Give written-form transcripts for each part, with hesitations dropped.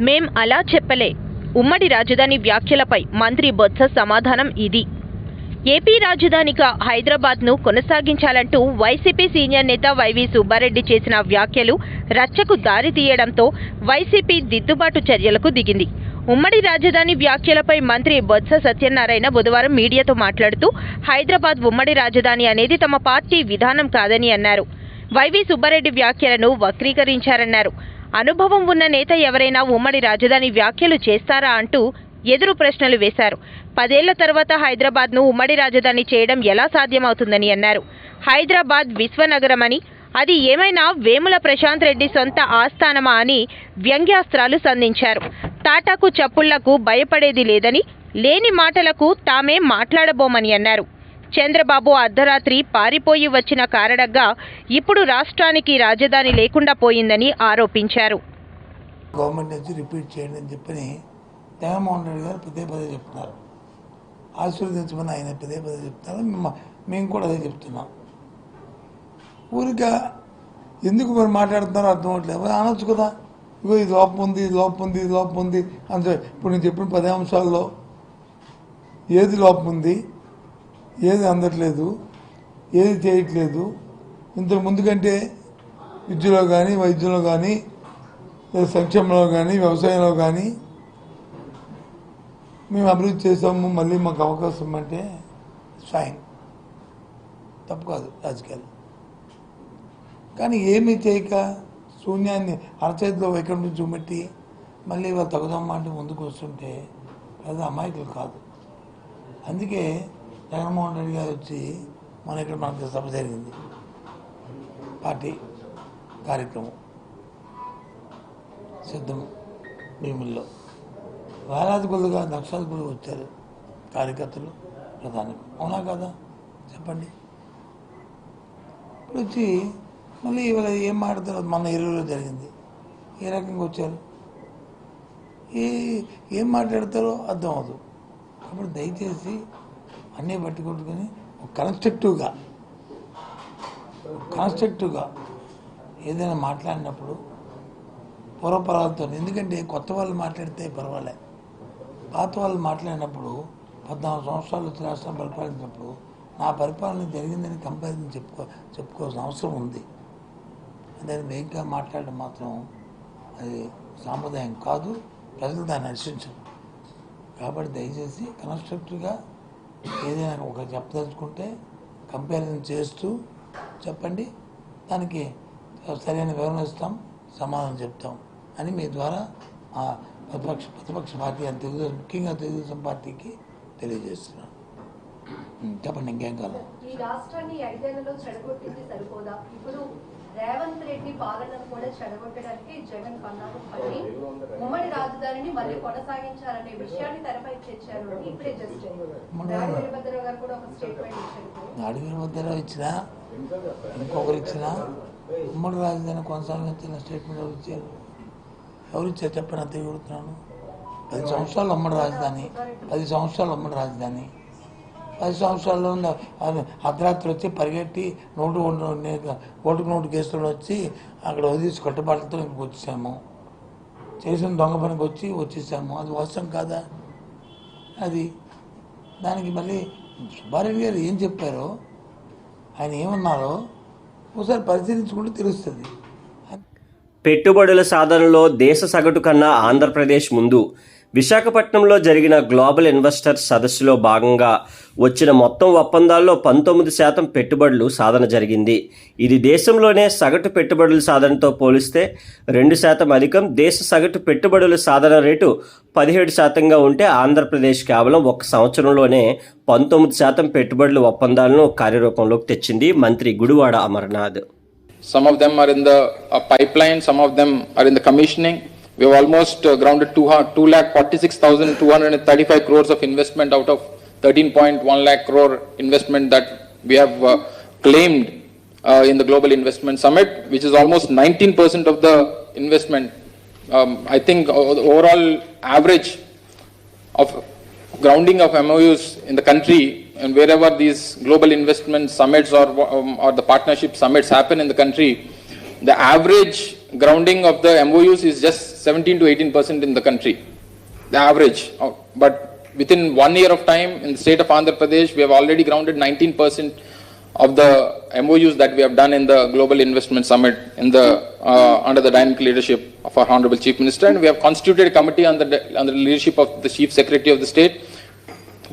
మేం అలా చెప్పలే. ఉమ్మడి రాజధాని వ్యాఖ్యలపై మంత్రి బొత్స సమాధానం ఇది. ఏపీ రాజధానిగా హైదరాబాద్ను కొనసాగించాలంటూ వైసీపీ సీనియర్ నేత వైవి సుబ్బారెడ్డి చేసిన వ్యాఖ్యలు రచ్చకు దారితీయడంతో వైసీపీ దిద్దుబాటు చర్యలకు దిగింది. ఉమ్మడి రాజధాని వ్యాఖ్యలపై మంత్రి బొత్స సత్యనారాయణ బుధవారం మీడియాతో మాట్లాడుతూ హైదరాబాద్ ఉమ్మడి రాజధాని అనేది తమ పార్టీ విధానం కాదని అన్నారు. వైవి సుబ్బారెడ్డి వ్యాఖ్యలను వక్రీకరించారన్నారు. అనుభవం ఉన్న నేత ఎవరైనా ఉమ్మడి రాజధాని వ్యాఖ్యలు చేస్తారా అంటూ ఎదురు ప్రశ్నలు వేశారు. 10 ఏళ్ల తర్వాత హైదరాబాద్ను ఉమ్మడి రాజధాని చేయడం ఎలా సాధ్యమవుతుందని అన్నారు. హైదరాబాద్ విశ్వనగరమని, అది ఏమైనా వేముల ప్రశాంత్ రెడ్డి సొంత ఆస్థానమా అని వ్యంగ్యాస్త్రాలు సంధించారు. తాటాకు చప్పుళ్లకు భయపడేది లేదని, లేని మాటలకు తామే మాట్లాడబోమని అన్నారు. చంద్రబాబు అర్ధరాత్రి పారిపోయి వచ్చిన కారణంగా ఇప్పుడు రాష్ట్రానికి రాజధాని లేకుండా పోయిందని ఆరోపించారు. గవర్నమెంట్ నుంచి రిపీట్ చేయండి అని చెప్పని జగన్మోహన్ రెడ్డి గారు పదే పదే చెప్తున్నారు. ఆశీర్వదించమని ఆయన పదే పదే చెప్తున్నారు. మేము కూడా అదే చెప్తున్నాం. ఊరిగా ఎందుకు మరి మాట్లాడుతున్నారో అర్థం అవ్వట్లేదు. అనొచ్చు కదా, ఇగో ఇది లోపం ఉంది, ఇది లోపం ఉంది, ఇది లోపం ఉంది అంటే ఇప్పుడు నేను చెప్పిన 10 అంశాల్లో ఏది లోపం ఉంది, ఏది అందట్లేదు, ఏది చేయట్లేదు, ఇంతకు ముందు కంటే విద్యలో కానీ, వైద్యంలో కానీ, సంక్షేమంలో కానీ, వ్యవసాయంలో కానీ మేము అభివృద్ధి చేసాము, మళ్ళీ మాకు అవకాశం అంటే ఫైన్, తప్పు కాదు రాజకీయాలు. కానీ ఏమీ చేయక శూన్యాన్ని అరచేతిలో ఎక్కడి నుంచి చూపెట్టి మళ్ళీ వాళ్ళు తగుదమ్మా అంటే ముందుకు వస్తుంటే పెద్ద అమాయకులు కాదు. అందుకే జగన్మోహన్ రెడ్డి గారు వచ్చి ఇక్కడ మనకి సభ జరిగింది, పార్టీ కార్యక్రమం సిద్ధం భీముల్లో వేలాది కొద్దిగా లక్షాది కొద్దిగా వచ్చారు కార్యకర్తలు, ప్రధాని. అవునా కదా చెప్పండి. ఇప్పుడు వచ్చి మళ్ళీ ఇవాళ ఏం మాట్లాడతారో మన ఏరియాలో జరిగింది, ఏ రకంగా వచ్చారు, ఏం మాట్లాడతారో అర్థం అవ్వదు. కాబట్టి దయచేసి అన్నీ పట్టుకొట్టుకొని కన్స్ట్రక్టివ్గా ఏదైనా మాట్లాడినప్పుడు పూర్వపరాలతో, ఎందుకంటే కొత్త వాళ్ళు మాట్లాడితే పర్వాలే, పాత వాళ్ళు మాట్లాడినప్పుడు 14 సంవత్సరాలు వచ్చి రాష్ట్రం పరిపాలించినప్పుడు నా పరిపాలన జరిగిందని కంపారిజన్ చెప్పుకోవాల్సిన అవసరం ఉంది. దాన్ని వేగంగా మాట్లాడడం మాత్రం అది సాంప్రదాయం కాదు, ప్రజలు దాన్ని హర్షించరు. కాబట్టి దయచేసి కన్స్ట్రక్టివ్గా ఏదైనా ఒక చెప్పదలుచుకుంటే కంపారిజన్ చేస్తూ చెప్పండి, దానికి సరైన వివరణ ఇస్తాం, సమాధానం చెప్తాం అని మీ ద్వారా ప్రతిపక్ష పార్టీ అని తెలుగుదేశం, ముఖ్యంగా తెలుగుదేశం పార్టీకి తెలియజేస్తున్నాను. చెప్పండి, ఇంకేం కాదు. ఈ రాష్ట్రాన్ని 5 ఏళ్లలో చెడగొట్టింది సరిపోదా? ఇప్పుడు రేవంత్ రెడ్డి పాలనను కూడా చెడగొట్టడానికి జగన్ పన్నాగం పట్టి ఉమ్మడి రాజధానిని మళ్ళీ కొనసాగించాలనే విషయాన్ని తెరపై తెచ్చారు అని ఇప్పుడే జస్ట్ నాడి వీరభద్రరావు గారు కూడా ఒక స్టేట్మెంట్ ఇచ్చారు. నాడి వీరభద్రరావు ఇచ్చినా ఇంకొకరు ఇచ్చినా ఉమ్మడి రాజధాని కొనసాగించిన స్టేట్మెంట్ ఎవరు ఇచ్చారు? చెప్పండి, అంతే అడుగుతున్నాను. 10 సంవత్సరాలు ఉమ్మడి రాజధాని, 10 సంవత్సరాలు ఉమ్మడి రాజధాని, 10 సంవత్సరాల్లో అర్ధరాత్రి వచ్చి పరిగెట్టి ఓటుకు నోటు కేసులో వచ్చి అక్కడ వదిలేసి కట్టుబాట్లతో ఇంటికి వచ్చేసాము, చేసిన దొంగ పనికి వచ్చేసాము. అది వాస్తవం కాదా? అది దానికి మళ్ళీ సుబ్బారెడ్డి గారు ఏం చెప్పారో, ఆయన ఏమన్నారో ఒకసారి పరిశీలించుకుంటే తెలుస్తుంది. పెట్టుబడుల సాధనలో దేశ సగటు కన్నా ఆంధ్రప్రదేశ్ ముందు. విశాఖపట్నంలో జరిగిన గ్లోబల్ ఇన్వెస్టర్స్ సదస్సులో భాగంగా వచ్చిన మొత్తం ఒప్పందాల్లో 19% పెట్టుబడులు సాధన జరిగింది. ఇది దేశంలోనే సగటు పెట్టుబడుల సాధనతో పోలిస్తే 2% అధికం. దేశ సగటు పెట్టుబడుల సాధన రేటు 17%గా ఉంటే ఆంధ్రప్రదేశ్ కేవలం 1 సంవత్సరంలోనే 19% పెట్టుబడుల ఒప్పందాలను కార్యరూపంలోకి తెచ్చింది మంత్రి Gudivada Amarnath. Some of them are in the pipeline, some of them are in the commissioning. We have almost grounded 2,46,235 crores of investment out of 13.1 lakh crore investment that we have claimed in the Global Investment Summit, which is almost 19% of the investment. I think overall average of grounding of MOUs in the country, and wherever these global investment summits or the partnership summits happen in the country, the average grounding of the MOUs is just 17 to 18% in the country, the average. But within 1 year of time in the state of Andhra Pradesh, we have already grounded 19% of the MOUs that we have done in the Global Investment Summit in the under the dynamic leadership of our Honorable Chief Minister, and we have constituted a committee under the leadership of the Chief Secretary of the state.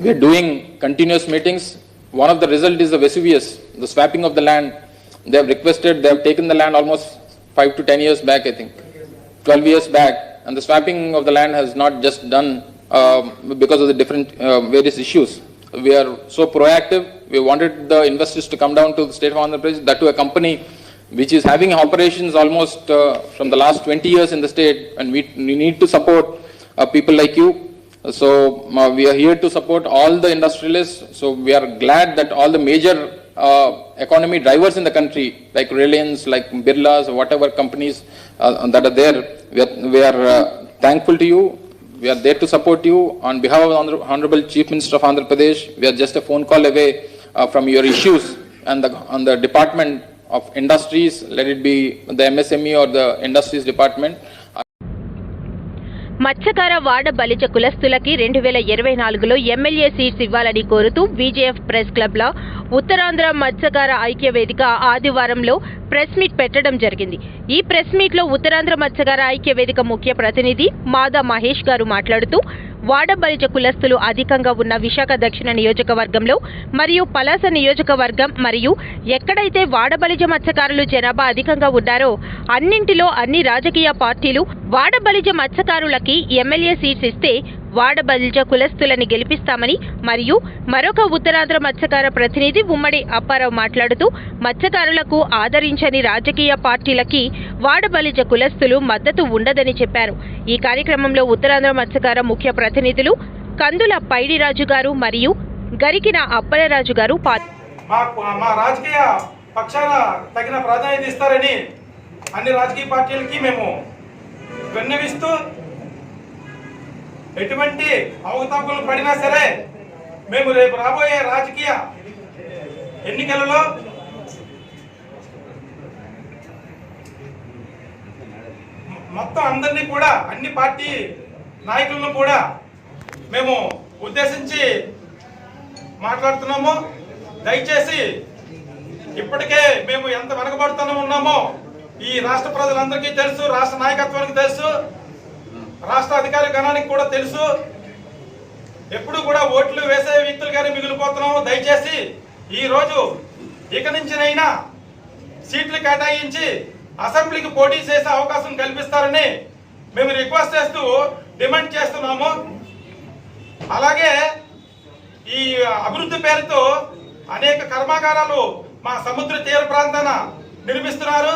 We are doing continuous meetings. One of the result is the Vesuvius, the swapping of the land. They have requested, they have taken the land almost 5 to 10 years back, I think, 12 years back, and the swapping of the land has not just done because of the different various issues. We are so proactive. We wanted the investors to come down to the state of Andhra Pradesh, that to a company which is having operations almost from the last 20 years in the state, and we need to support people like you. So we are here to support all the industrialists. So we are glad that all the major economy drivers in the country, like Reliance, like Birlas, whatever companies that are there, we are thankful to you. We are there to support you. On behalf of the Honorable Chief Minister of Andhra Pradesh, we are just a phone call away from your issues, and on the Department of Industries, let it be the MSME or the Industries Department. మత్స్యకార వాడ Balija కులస్తులకి 2024లో MLA seats ఇవ్వాలని కోరుతూ BJF press క్లబ్ల Uttarandhra మత్స్యకార ఐక్య వేదిక ఆదివారంలో press meet పెట్టడం జరిగింది. ఈ ప్రెస్ మీట్లో ఉత్తరాంధ్ర మత్స్యకార ఐక్య వేదిక ముఖ్య ప్రతినిధి మాదా మహేష్ గారు మాట్లాడుతూ వాడ బలిజ కులస్తులు అధికంగా ఉన్న విశాఖ దక్షిణ నియోజకవర్గంలో మరియు పలాస నియోజకవర్గం మరియు ఎక్కడైతే వాడ బలిజ మత్స్యకారులు జనాభా అధికంగా ఉన్నారో అన్నింటిలో అన్ని రాజకీయ పార్టీలు వాడ బలిజ మత్స్యకారులకి ఎమ్మెల్యే సీట్స్ ఇస్తే వాడ బలిజ కులస్తులని గెలిపిస్తామని మరియు మరొక ఉత్తరాంధ్ర మత్స్యకార ప్రతినిధి ఉమ్మడి అప్పారావు మాట్లాడుతూ మత్స్యకారులకు ఆదరించని రాజకీయ పార్టీలకి వాడ బలిజ కులస్తులు మద్దతు ఉండదని చెప్పారు. ఈ కార్యక్రమంలో ఉత్తరాంధ్ర మత్స్యకార ముఖ్య ప్రతినిధులు కందుల పైడిరాజు గారు మరియు గరికిన అప్పలరాజు గారు మా రాజకీయ పక్షాన తగిన ప్రాధాన్యత ఇస్తారని అన్ని రాజకీయ పార్టీలకి మేము విన్నవిస్తూ, ఎటువంటి అవకతవకలు పడినా సరే మేము రేపు రాబోయే రాజకీయ ఎన్నికలలో మొత్తం అందరినీ కూడా, అన్ని పార్టీ నాయకులను కూడా మేము ఉద్దేశించి మాట్లాడుతున్నాము. దయచేసి ఇప్పటికే మేము ఎంత వెనకబడుతూనే ఉన్నామో ఈ రాష్ట్ర ప్రజలందరికీ తెలుసు, రాష్ట్ర నాయకత్వానికి తెలుసు, రాష్ట్ర అధికార గణానికి కూడా తెలుసు. ఎప్పుడు కూడా ఓట్లు వేసే వ్యక్తులుగానే మిగిలిపోతున్నాము. దయచేసి ఈ రోజు ఇక నుంచినైనా సీట్లు కేటాయించి అసెంబ్లీకి పోటీ చేసే అవకాశం కల్పిస్తారని మేము రిక్వెస్ట్ చేస్తూ డిమాండ్ చేస్తున్నాము. అలాగే ఈ అభివృద్ధి పేరుతో అనేక కర్మాగారాలు మా సముద్ర తీర ప్రాంతాన నిర్మిస్తున్నారు.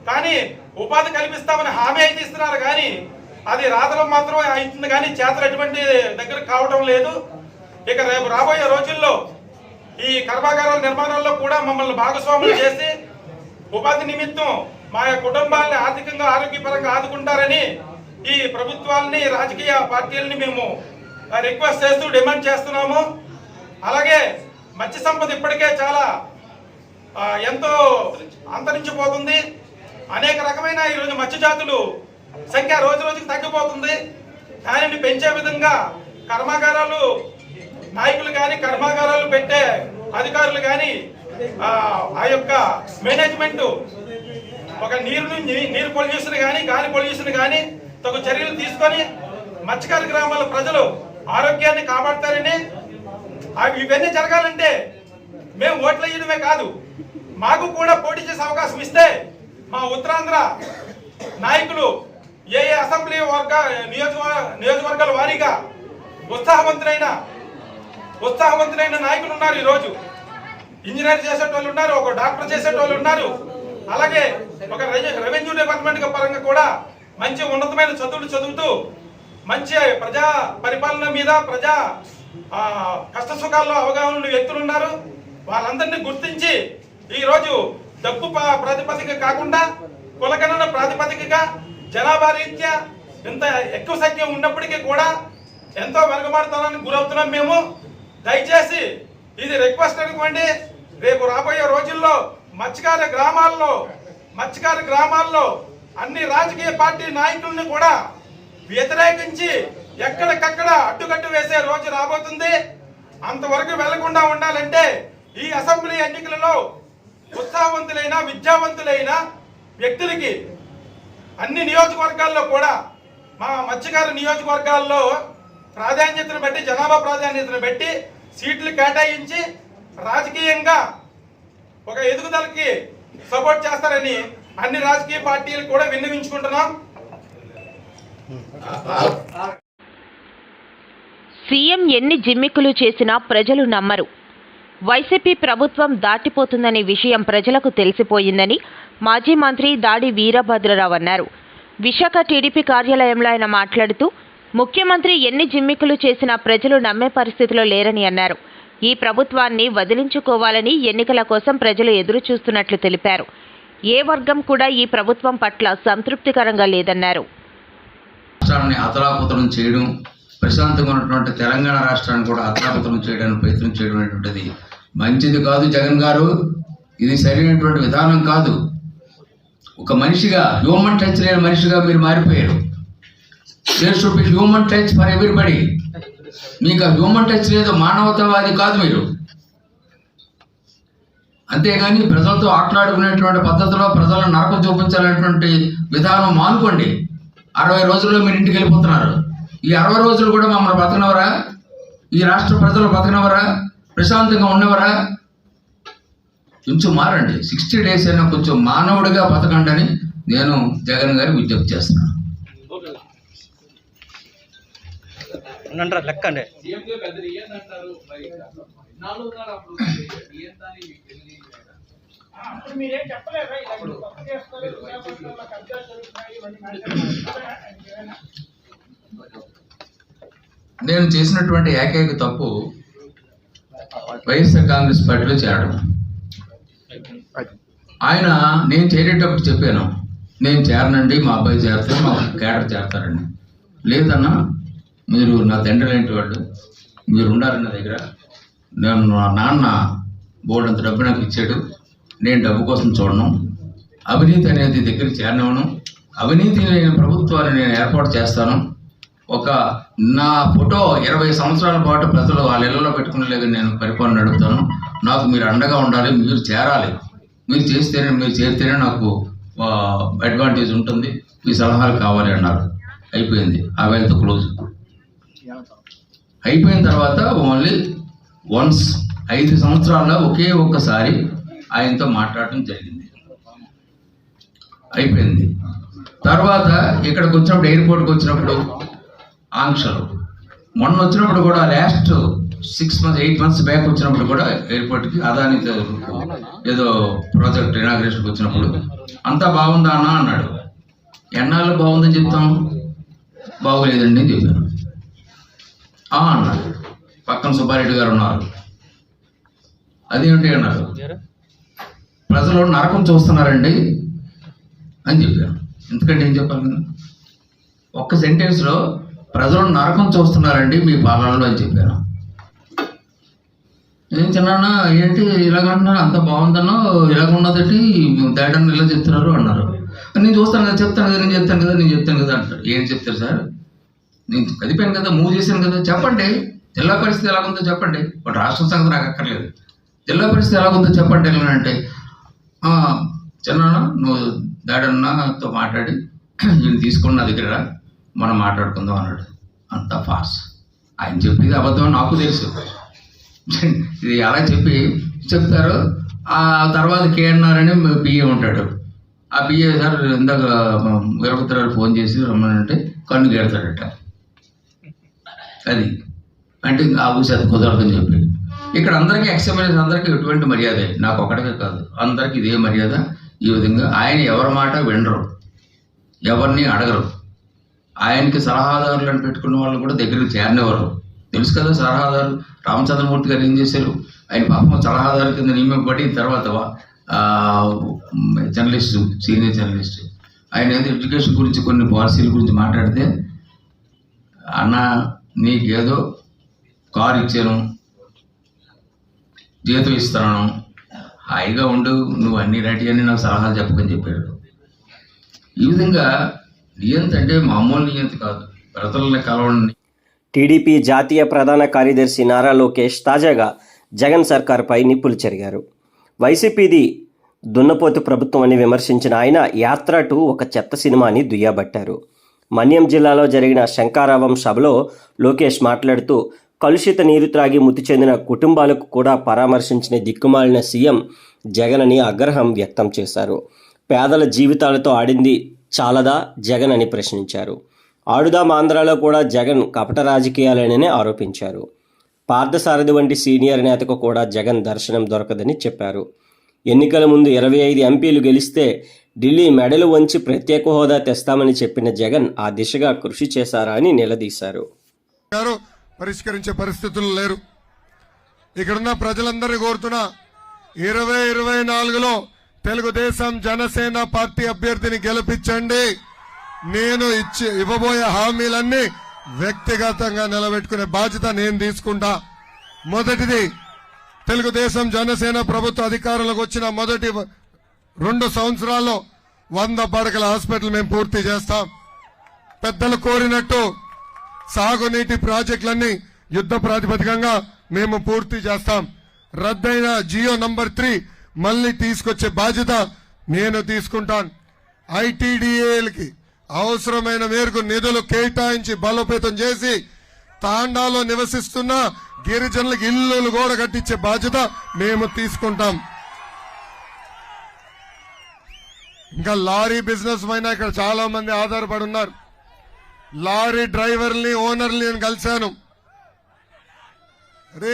కానీ ఉపాధి కల్పిస్తామని హామీ అయితే ఇస్తున్నారు, కానీ అది రాతలో మాత్రం అవుతుంది, కానీ చేతలు ఎటువంటి దగ్గర కావడం లేదు. ఇక రేపు రాబోయే రోజుల్లో ఈ కర్మాగారాల నిర్మాణాల్లో కూడా మమ్మల్ని భాగస్వాములు చేసి ఉపాధి నిమిత్తం మా కుటుంబాలని ఆర్థికంగా ఆరోగ్యపరంగా ఆదుకుంటారని ఈ ప్రభుత్వాలని, రాజకీయ పార్టీలని మేము రిక్వెస్ట్ చేస్తూ డిమాండ్ చేస్తున్నాము. అలాగే మత్స్య సంపద ఇప్పటికే చాలా ఎంతో అంతరించిపోతుంది. అనేక రకమైన ఈరోజు మత్స్య జాతులు సంఖ్య రోజు రోజుకి తగ్గిపోతుంది. దానిని పెంచే విధంగా కర్మాగారాలు నాయకులు కానీ, కర్మాగారాలు పెట్టే అధికారులు కానీ, ఆ యొక్క మేనేజ్మెంట్ ఒక నీరు పొల్యూషన్ కానీ, గాలి పొల్యూషన్ కానీ తగు చర్యలు తీసుకొని మత్స్యకార గ్రామాల ప్రజలు ఆరోగ్యాన్ని కాపాడతారని, ఇవన్నీ జరగాలంటే మేము ఓట్లు వేయడమే కాదు, మాకు కూడా పోటీ చేసే అవకాశం ఇస్తే మా ఉత్తరాంధ్ర నాయకులు ఏ అసెంబ్లీ నియోజకవర్గాల వారీగా ఉత్సాహవంతులైన నాయకులు ఉన్నారు. ఈరోజు ఇంజనీర్ చేసేటోళ్ళు ఉన్నారు, ఒక డాక్టర్ చేసేటోళ్ళు ఉన్నారు. అలాగే ఒక రెవెన్యూ డిపార్ట్మెంట్ పరంగా కూడా మంచి ఉన్నతమైన చదువులు చదువుతూ మంచి ప్రజా పరిపాలన మీద, ప్రజా కష్ట సుఖాల్లో అవగాహన వ్యక్తులు ఉన్నారు. వాళ్ళందరినీ గుర్తించి ఈరోజు డబ్బు ప్రాతిపదిక కాకుండా కులగణన ప్రాతిపదికగా జనాభా రీత్యా ఇంత ఎక్కువ సంఖ్య ఉన్నప్పటికీ కూడా ఎంతో వెనుకబడతానికి గురవుతున్నాం మేము. దయచేసి ఇది రిక్వెస్ట్ అనుకోండి. రేపు రాబోయే రోజుల్లో మత్స్యకార గ్రామాల్లో అన్ని రాజకీయ పార్టీ నాయకులను కూడా వ్యతిరేకించి ఎక్కడికక్కడ అడ్డుకట్టు వేసే రోజు రాబోతుంది. అంతవరకు వెళ్లకుండా ఉండాలంటే ఈ అసెంబ్లీ ఎన్నికలలో ఉత్సాహవంతులైన విద్యావంతులైన వ్యక్తులకి అన్ని నియోజకవర్గాల్లో కూడా మా మత్స్యకార నియోజకవర్గాల్లో ప్రాధాన్యతను బట్టి జనాభా ప్రాధాన్యతను బట్టి సీట్లు కేటాయించి రాజకీయంగా ఒక ఎదుగుదలకి సపోర్ట్ చేస్తారని అన్ని రాజకీయ పార్టీలు కూడా విన్నవించుకుంటున్నాం. సీఎం ఎన్ని జిమ్మికులు చేసినా ప్రజలు నమ్మరు. వైసీపీ ప్రభుత్వం దాటిపోతుందనే విషయం ప్రజలకు తెలిసిపోయిందని మాజీ మంత్రి దాడి వీరభద్రరావు అన్నారు. విశాఖ టీడీపీ కార్యాలయంలో ఆయన మాట్లాడుతూ ముఖ్యమంత్రి ఎన్ని జిమ్మికులు చేసినా ప్రజలు నమ్మే పరిస్థితిలో లేరని అన్నారు. ఈ ప్రభుత్వాన్ని వదిలించుకోవాలని ఎన్నికల కోసం ప్రజలు ఎదురు చూస్తున్నట్లు తెలిపారు. ఏ వర్గం కూడా ఈ ప్రభుత్వం పట్ల సంతృప్తికరంగా లేదన్నారు. రాష్ట్రాన్ని అతలాకుతలం చేయడం, ప్రశాంతంగా ఉన్నటువంటి తెలంగాణ రాష్ట్రాన్ని కూడా అతలాకుతలం చేయడానికి ప్రయత్నం చేయడం అనేటువంటిది మంచిది కాదు జగన్ గారు. ఇది సరైనటువంటి విధానం కాదు. ఒక మనిషిగా హ్యూమన్ టచ్ లేని మనిషిగా మీరు మారిపోయారు. There should be human touch for everybody. మీకు ఆ హ్యూమన్ టచ్ లేదు, మానవతావాది కాదు మీరు. అంతేగాని ప్రజలతో ఆటలాడుకునేటువంటి పద్ధతిలో ప్రజలను నరకం చూపించాలనేటువంటి విధానం మానుకోండి. 60 రోజుల్లో మీరు ఇంటికి వెళ్ళిపోతున్నారు. ఈ 60 రోజులు కూడా మమ్మల్ని బతకనవరా? ఈ రాష్ట్ర ప్రజలు బతకనవరా? ప్రశాంతంగా ఉండవరా? కొంచెం మారండి. 60 days అయినా కొంచెం మానవుడిగా బతకండి అని నేను జగన్ గారికి విజ్ఞప్తి చేస్తున్నాను. లెక్కండి నేను చేసినటువంటి ఏకైక తప్పు వైఎస్ఆర్ కాంగ్రెస్ పార్టీలో చేరడం. ఆయన నేను చేరేటప్పుడు చెప్పాను, నేను చేరనండి, మా అబ్బాయి చేరుతాను, మా క్యాడర్ చేరతారండి. లేదన్నా, మీరు నా తండ్రి లాంటి వాళ్ళు, మీరు ఉండాలి నా దగ్గర. నేను నా నాన్న బోర్డు అంత డబ్బు నాకు ఇచ్చాడు, నేను డబ్బు కోసం చూడను, అవినీతి అనేది దగ్గర చేరనివ్వను, అవినీతి లేని ప్రభుత్వాన్ని నేను ఏర్పాటు చేస్తాను. ఒక నా ఫోటో 20 సంవత్సరాల పాటు ప్రజలు వాళ్ళ ఇళ్లలో పెట్టుకునేలాగా నేను పరిపాలన నడుపుతాను. నాకు మీరు అండగా ఉండాలి, మీరు చేరాలి, మీరు చేరితేనే నాకు అడ్వాంటేజ్ ఉంటుంది, మీ సలహాలు కావాలి అన్నారు. అయిపోయింది, ఆ వేళతో క్లోజ్. అయిపోయిన తర్వాత ఓన్లీ వన్స్ 5 సంవత్సరాల్లో ఒకే ఒక్కసారి ఆయనతో మాట్లాడటం జరిగింది. అయిపోయింది. తర్వాత ఇక్కడికి వచ్చినప్పుడు, ఎయిర్పోర్ట్కి వచ్చినప్పుడు ఆంక్షలు, మొన్న వచ్చినప్పుడు కూడా లాస్ట్ 8 months బ్యాక్ వచ్చినప్పుడు కూడా ఎయిర్పోర్ట్కి అదాని ఏదో ప్రాజెక్ట్ ఇనాగ్రేషన్కి వచ్చినప్పుడు అంతా బాగుందా అన్న అన్నాడు. ఎన్నాళ్ళు బాగుందని చెప్తాం, బాగోలేదండి అని చెప్పాను. అన్నాడు. పక్కన సుబ్బారెడ్డి గారు ఉన్నారు, అదేంటి అన్నారు, ప్రజలు నరకం చూస్తున్నారండి అని చెప్పాను. ఎందుకంటే ఏం చెప్పాలి, ఒక్క సెంటెన్స్లో ప్రజలు నరకం చూస్తున్నారండి మీ పాలనలో అని చెప్పాను. ఏం చిన్నా ఏంటి ఇలాగంటున్నా, అంత బాగుందనో ఇలాగ ఉన్నదటి తేడాన్ని ఇలా చెప్తున్నారు అన్నారు. నేను చూస్తాను కదా, చెప్తాను కదా, నేను చెప్తాను కదా అంటారు. ఏం చెప్తారు సార్, నేను కదిపాను కదా, మూవ్ చేశాను కదా, చెప్పండి. జిల్లా పరిస్థితి ఎలాగుందో చెప్పండి. ఒక రాష్ట్ర సంగతి నాకు అక్కర్లేదు, జిల్లా పరిస్థితి ఎలాగుందో చెప్పండి. అంటే చిన్న నువ్వు దాడన్నతో మాట్లాడి నేను తీసుకుని నా దగ్గర మనం మాట్లాడుకుందాం అన్నాడు. అంత ఫాస్ట్. ఆయన చెప్పింది అబద్ధం నాకు తెలుసు. ఇది అలా చెప్తారు. ఆ తర్వాత కేఎన్ఆర్ అని పిఏ ఉంటాడు. ఆ పిఏ సార్ ఇందాక వీరభద్రరావు ఫోన్ చేసి రమ్మనంటే కన్ను గెడతాడట. అది అంటే ఆ ఊసేది కుదరదని చెప్పి ఇక్కడ అందరికీ ఎక్స్ఎమ్ఎల్ఏస్ అందరికీ ఎటువంటి మర్యాద, నాకు ఒకటికే కాదు, అందరికీ ఇదే మర్యాద. ఈ విధంగా ఆయన ఎవరి మాట వినరు, ఎవరిని అడగరు. ఆయనకి సలహాదారులను పెట్టుకున్న వాళ్ళు కూడా దగ్గరికి చేరనివ్వరు. తెలుసు కదా, సలహాదారు రామచంద్రమూర్తి గారు ఏం చేశారు, ఆయన పాపం సలహాదారు కింద నియమింపబడిన తర్వాత జర్నలిస్టు, సీనియర్ జర్నలిస్ట్, ఆయన ఏదో ఎడ్యుకేషన్ గురించి కొన్ని పాలసీల గురించి మాట్లాడితే, అన్న నీకేదో కారు ఇచ్చాను, జీతం ఇస్తున్నాను, హాయిగా ఉండు, నువ్వు అన్ని రెడీ అని నాకు సలహాలు చెప్పకని చెప్పాడు. ఈ విధంగా నియంత అంటే మామూలు నియంత కాదు, ప్రజలను కలవండి. టీడీపీ జాతీయ ప్రధాన కార్యదర్శి నారా లోకేష్ తాజాగా జగన్ సర్కార్పై నిప్పులు చెరిగారు. వైసీపీది దున్నపోతు ప్రభుత్వం అని విమర్శించిన ఆయన యాత్ర 2 ఒక చెత్త సినిమాని దుయ్యబట్టారు. మన్యం జిల్లాలో జరిగిన శంకారావం సభలో లోకేష్ మాట్లాడుతూ కలుషిత నీరు త్రాగి మృతి చెందిన కుటుంబాలకు కూడా పరామర్శించిన దిక్కుమాలిన సీఎం జగన్ అని ఆగ్రహం వ్యక్తం చేశారు. పేదల జీవితాలతో ఆడింది చాలదా జగన్ అని ప్రశ్నించారు. ఆడుదాం ఆంధ్రాలో కూడా జగన్ కపట రాజకీయాలనే ఆరోపించారు. పార్థసారథి వంటి సీనియర్ నేతకు కూడా జగన్ దర్శనం దొరకదని చెప్పారు. ఎన్నికల ముందు 25 ఎంపీలు గెలిస్తే ఢిల్లీ మెడలు వంచి ప్రత్యేక హోదా తెస్తామని చెప్పిన జగన్ ఆ దిశగా కృషి చేశారా అని నిలదీశారు. పరిష్కరించే పరిస్థితులు లేరు. ఇక్కడున్న ప్రజలందరినీ కోరుతున్నా, 2024లో తెలుగుదేశం జనసేన పార్టీ అభ్యర్థిని గెలిపించండి. నేను ఇవ్వబోయే హామీలన్నీ వ్యక్తిగతంగా నిలబెట్టుకునే బాధ్యత నేను తీసుకుంటా. మొదటిది, తెలుగుదేశం జనసేన ప్రభుత్వ అధికారంలోకి వచ్చిన మొదటి 2 సంవత్సరాల్లో 100 పడకల హాస్పిటల్ మేము పూర్తి చేస్తాం. పెద్దలు కోరినట్టు సాగునీటి ప్రాజెక్టులన్నీ యుద్ధ ప్రాతిపదికంగా మేము పూర్తి చేస్తాం. రద్దయిన జియో నంబర్ 3 మళ్లీ తీసుకొచ్చే బాధ్యత నేను తీసుకుంటాను. ఐటీడీఏలకి అవసరమైన మేరకు నిధులు కేటాయించి బలోపేతం చేసి తాండాలో నివసిస్తున్న గిరిజనులకు ఇల్లులు కూడా కట్టించే బాధ్యత మేము తీసుకుంటాం. ఇంకా లారీ బిజినెస్ పైన ఇక్కడ చాలా మంది ఆధారపడి ఉన్నారు. లారీ డ్రైవర్ని ఓనర్ని నేను కలిశాను. అరే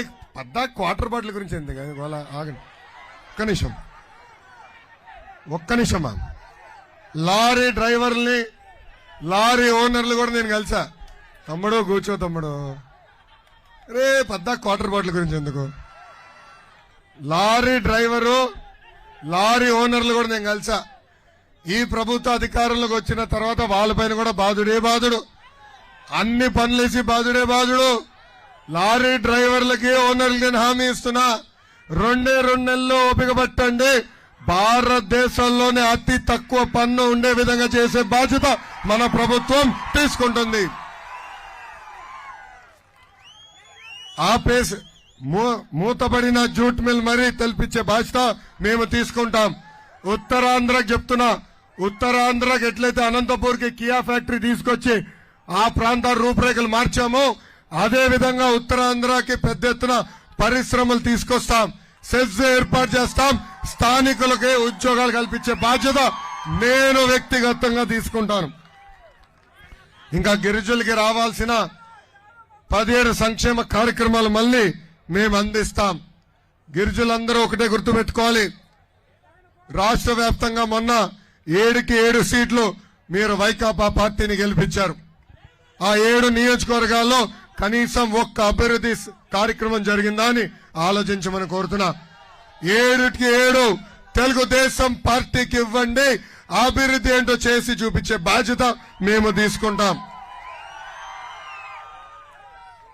క్వార్టర్ బాటిల్ గురించి ఎందుకు ఆగండి, ఒక్క నిమిషం. లారీ డ్రైవర్ని లారీ ఓనర్లు కూడా నేను కలిసా. తమ్ముడు కూర్చో తమ్ముడు, రే క్వార్టర్ బాటిల్ గురించి ఎందుకు. లారీ డ్రైవరు లారీ ఓనర్లు కూడా నేను కలిసా. ఈ ప్రభుత్వ అధికారంలోకి వచ్చిన తర్వాత వాళ్ళపైన కూడా బాధుడే బాధుడు, అన్ని పనులేసి బాధుడే బాధుడు. లారీ డ్రైవర్లకి ఓనర్లకి నేను హామీ ఇస్తున్నా, 2 నెలల్లో ఓపిక పట్టండి. భారతదేశంలోనే అతి తక్కువ పన్ను ఉండే విధంగా చేసే బాధ్యత మన ప్రభుత్వం తీసుకుంటుంది. ఆపేసి మూతపడిన జూట్ మిల్ మరీ తెల్పించే బాధ్యత మేము తీసుకుంటాం. ఉత్తరాంధ్రకి చెప్తున్నా, ఉత్తరాంధ్రకి ఎట్లయితే అనంతపూర్కి కియా ఫ్యాక్టరీ తీసుకొచ్చి ఆ ప్రాంత రూపురేఖలు మార్చామో అదే విధంగా ఉత్తరాంధ్రకి పెద్ద ఎత్తున పరిశ్రమలు తీసుకొస్తాం, సెజ్ ఏర్పాటు చేస్తాం, స్థానికులకి ఉద్యోగాలు కల్పించే బాధ్యత నేను వ్యక్తిగతంగా తీసుకుంటాను. ఇంకా గిరిజనులకి రావాల్సిన 17 సంక్షేమ కార్యక్రమాలు మళ్ళీ మేము అందిస్తాం. గిరిజనులందరూ ఒకటే గుర్తుపెట్టుకోవాలి, రాష్ట్ర వ్యాప్తంగా మొన్న 7కి 7 సీట్లు మీరు వైకాపా పార్టీని గెలిపించారు. ఆ 7 నియోజకవర్గాల్లో కనీసం ఒక్క అభివృద్ధి కార్యక్రమం జరిగిందా అని ఆలోచించమని కోరుతున్నా. 7కి 7 తెలుగుదేశం పార్టీకి ఇవ్వండి, అభివృద్ధి ఏంటో చేసి చూపించే బాధ్యత మేము తీసుకుంటాం.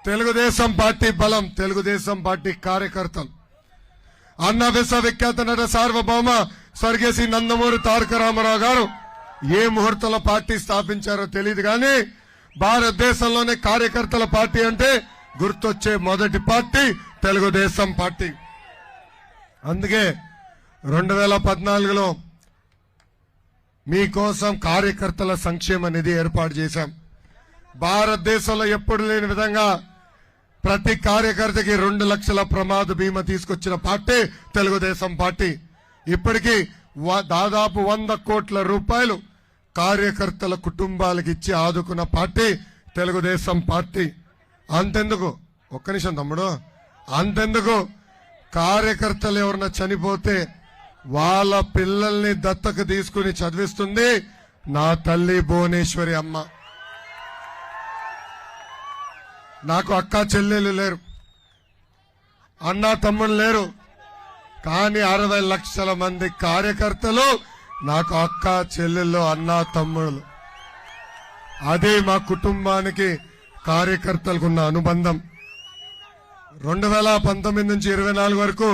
తెలుగుదేశం పార్టీ బలం, తెలుగుదేశం పార్టీ కార్యకర్తలు. అన్న విశ్వవిఖ్యాత నట సార్వభౌమ స్వర్గీయ నందమూరి తారక రామారావు గారు ఏ ముహూర్తంలో పార్టీ స్థాపించారో తెలియదు కానీ భారతదేశంలోనే కార్యకర్తల పార్టీ అంటే గుర్తొచ్చే మొదటి పార్టీ తెలుగుదేశం పార్టీ. అందుకే 2014లో మీకోసం కార్యకర్తల సంక్షేమ నిధి ఏర్పాటు చేశాం. భారతదేశంలో ఎప్పుడు లేని విధంగా ప్రతి కార్యకర్తకి 2 లక్షల ప్రమాద బీమా తీసుకొచ్చిన పార్టీ తెలుగుదేశం పార్టీ. ఇప్పటికీ దాదాపు 100 కోట్ల రూపాయలు కార్యకర్తల కుటుంబాలకు ఇచ్చి ఆదుకున్న పార్టీ తెలుగుదేశం పార్టీ. అంతెందుకు, ఒక్క నిమిషం తమ్ముడు, అంతెందుకు కార్యకర్తలు ఎవరన్నా చనిపోతే వాళ్ళ పిల్లల్ని దత్తకు తీసుకుని చదివిస్తుంది నా తల్లి భువనేశ్వరి అమ్మ. నాకు అక్క చెల్లెలు లేరు, అన్న తమ్ముళ్ళు లేరు, కానీ 60 లక్షల మంది కార్యకర్తలు నాకు అక్క చెల్లెళ్ళు అన్న తమ్ముళ్ళు. అదే మా కుటుంబానికి కార్యకర్తలకు ఉన్న అనుబంధం. 2019 నుంచి 24 వరకు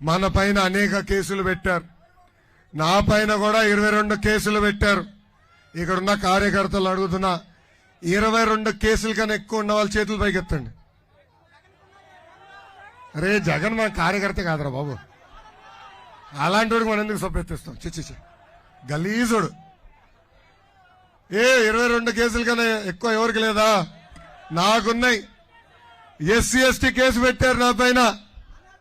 మన పైన అనేక కేసులు పెట్టారు, నా పైన కూడా 22 కేసులు పెట్టారు. ఇక్కడున్న కార్యకర్తలు అడుగుతున్నా 22 కేసుల కన్నా ఎక్కువ ఉన్న వాళ్ళ చేతులు పైకెత్తండి. అరే జగన్ మన కార్యకర్త కాదురా బాబు, అలాంటి వాడికి మనం ఎందుకు సొప్పెత్తిస్తాం? చిచ్చి గలీజుడు. 22 కేసుల కన్నా ఎక్కువ ఎవరికి లేదా? నాకున్నాయి. ఎస్సీ ఎస్టీ కేసు పెట్టారు నా పైన.